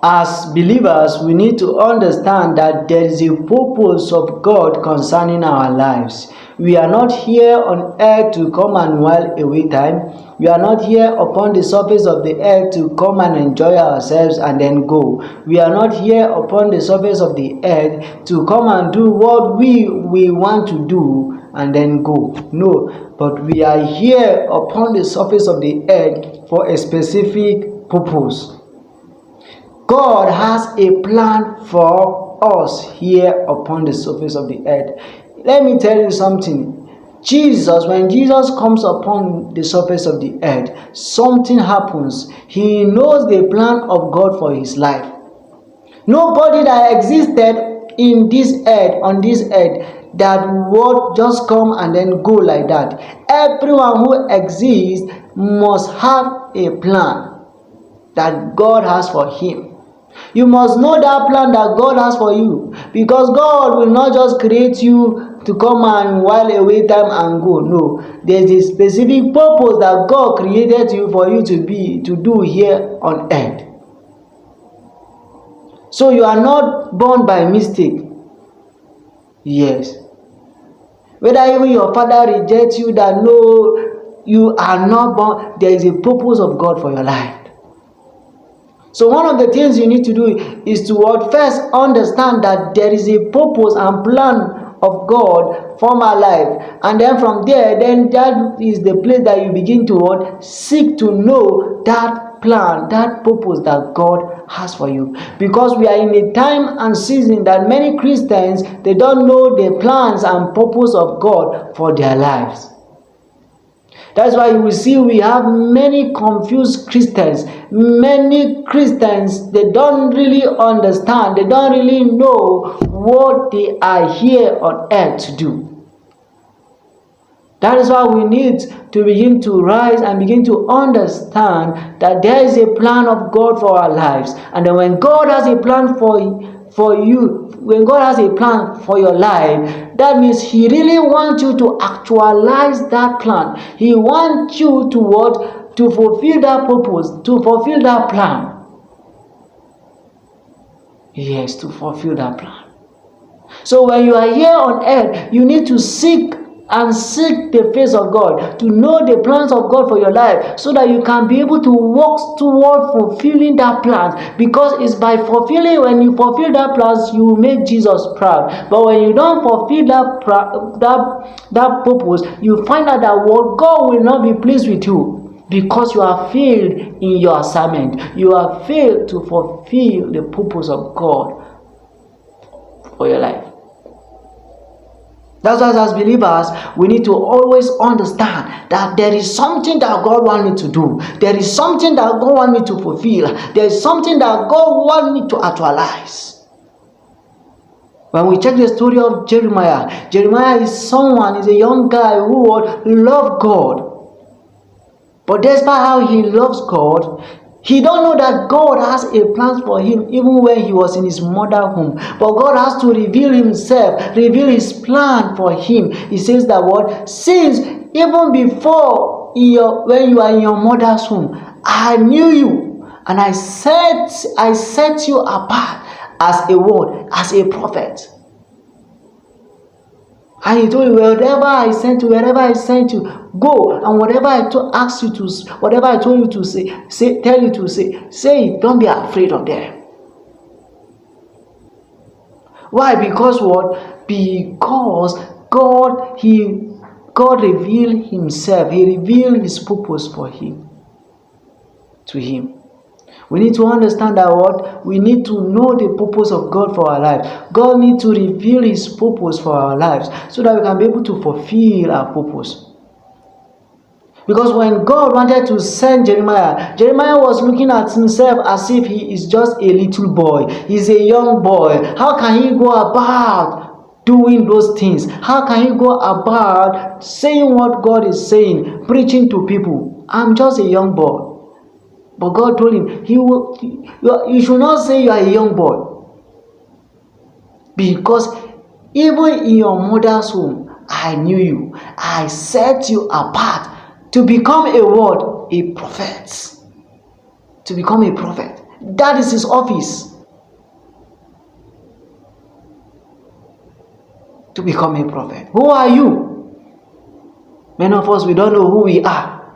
As believers, we need to understand that there is a purpose of God concerning our lives. We are not here on earth to come and while away time. We are not here upon the surface of the earth to come and enjoy ourselves and then go. We are not here upon the surface of the earth to come and do what we want to do and then go. No, but we are here upon the surface of the earth for a specific purpose. God has a plan for us here upon the surface of the earth. Let me tell you something. When Jesus comes upon the surface of the earth, something happens. He knows the plan of God for his life. Nobody that existed in this earth, on this earth, that would just come and then go like that. Everyone who exists must have a plan that God has for him. You must know that plan that God has for you, because God will not just create you to come and while away time and go. No, there's a specific purpose that God created you for you to do here on earth. So you are not born by mistake. Yes. Whether even your father rejects you, that no, you are not born, there is a purpose of God for your life. So one of the things you need to do is to first understand that there is a purpose and plan of God for my life. And then from there, then that is the place that you begin to seek to know that plan, that purpose that God has for you. Because we are in a time and season that many Christians, they don't know the plans and purpose of God for their lives. That's why you will see we have many confused Christians. Many Christians, they don't really understand. They don't really know what they are here on earth to do. That is why we need to begin to rise and begin to understand that there is a plan of God for our lives. And then when God has a plan for you, when God has a plan for your life, that means He really wants you to actualize that plan. He wants you to fulfill that purpose, to fulfill that plan. Yes, to fulfill that plan. So when you are here on earth, you need to seek the face of God, to know the plans of God for your life, so that you can be able to walk toward fulfilling that plan. Because it's by fulfilling, when you fulfill that plans, you will make Jesus proud. But when you don't fulfill that purpose, you find out that God will not be pleased with you, because you have failed in your assignment. You have failed to fulfill the purpose of God for your life. That's why as believers, we need to always understand that there is something that God wants me to do. There is something that God wants me to fulfill. There is something that God wants me to actualize. When we check the story of Jeremiah, Jeremiah is a young guy who loved God. But despite how he loves God, he don't know that God has a plan for him even when he was in his mother's womb. But God has to reveal himself, reveal his plan for him. He says that since even before when you are in your mother's womb, I knew you, and I set you apart as a prophet. And he told you, wherever I sent you, go, and whatever I told you to tell you to say it. Don't be afraid of them. Why? Because Because God revealed himself. He revealed his purpose to him. We need to understand that we need to know the purpose of God for our life. God needs to reveal his purpose for our lives so that we can be able to fulfill our purpose. Because when God wanted to send Jeremiah was looking at himself as if he is just a little boy. He's a young boy. How can he go about doing those things? How can he go about saying what God is saying, preaching to people? I'm just a young boy. But God told him, you should not say you are a young boy. Because even in your mother's womb, I knew you. I set you apart to become a prophet. To become a prophet. That is his office. To become a prophet. Who are you? Many of us, we don't know who we are.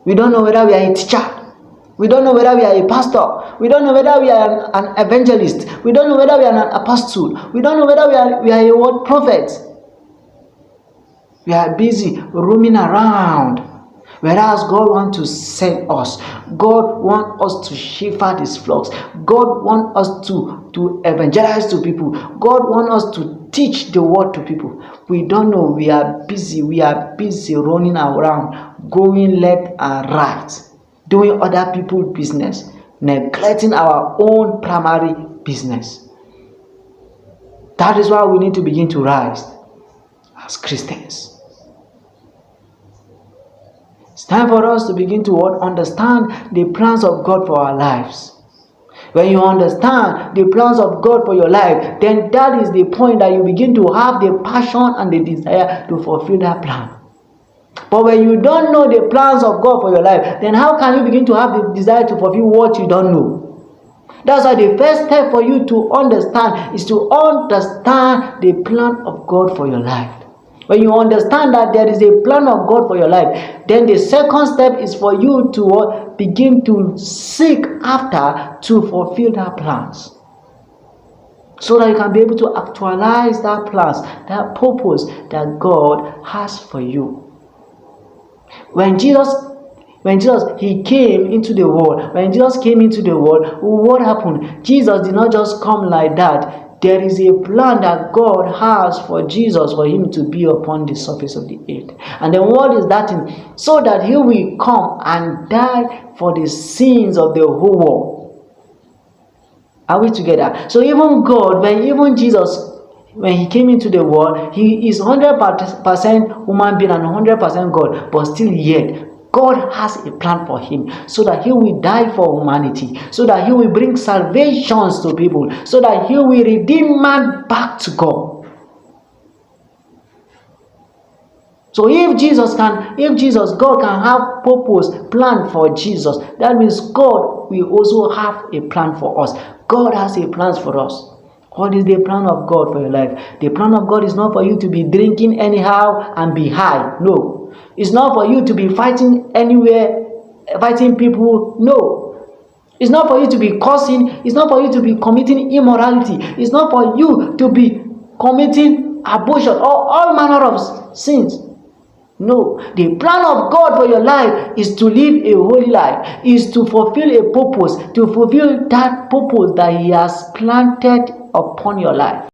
We don't know whether we are a teacher. We don't know whether we are a pastor. We don't know whether we are an evangelist. We don't know whether we are an apostle. We don't know whether we are a word prophet. We are busy roaming around. Whereas God wants to send us. God wants us to shepherd his flocks. God wants us to evangelize to people. God wants us to teach the word to people. We don't know. We are busy. We are busy running around, going left and right, doing other people's business, neglecting our own primary business. That is why we need to begin to rise as Christians. It's time for us to begin to understand the plans of God for our lives. When you understand the plans of God for your life, then that is the point that you begin to have the passion and the desire to fulfill that plan. But when you don't know the plans of God for your life, then how can you begin to have the desire to fulfill what you don't know? That's why the first step for you to understand is to understand the plan of God for your life. When you understand that there is a plan of God for your life, then the second step is for you to begin to seek after to fulfill that plans. So that you can be able to actualize that plans, that purpose that God has for you. When Jesus he came into the world, what happened? Jesus did not just come like that. There is a plan that God has for Jesus, for him to be upon the surface of the earth. And then what is that thing? So that he will come and die for the sins of the whole world. Are we together? So even God, when he came into the world, he is 100% human being and 100% God, but still yet God has a plan for him, so that he will die for humanity, so that he will bring salvations to people, so that he will redeem man back to God. So if God can have purpose, plan for Jesus, that means God will also have a plan for us. God has a plan for us. What is the plan of God for your life? The plan of God is not for you to be drinking anyhow and be high. No. It's not for you to be fighting anywhere, fighting people. No. It's not for you to be cursing. It's not for you to be committing immorality. It's not for you to be committing abortion or all manner of sins. No, the plan of God for your life is to live a holy life, is to fulfill a purpose, to fulfill that purpose that he has planted upon your life.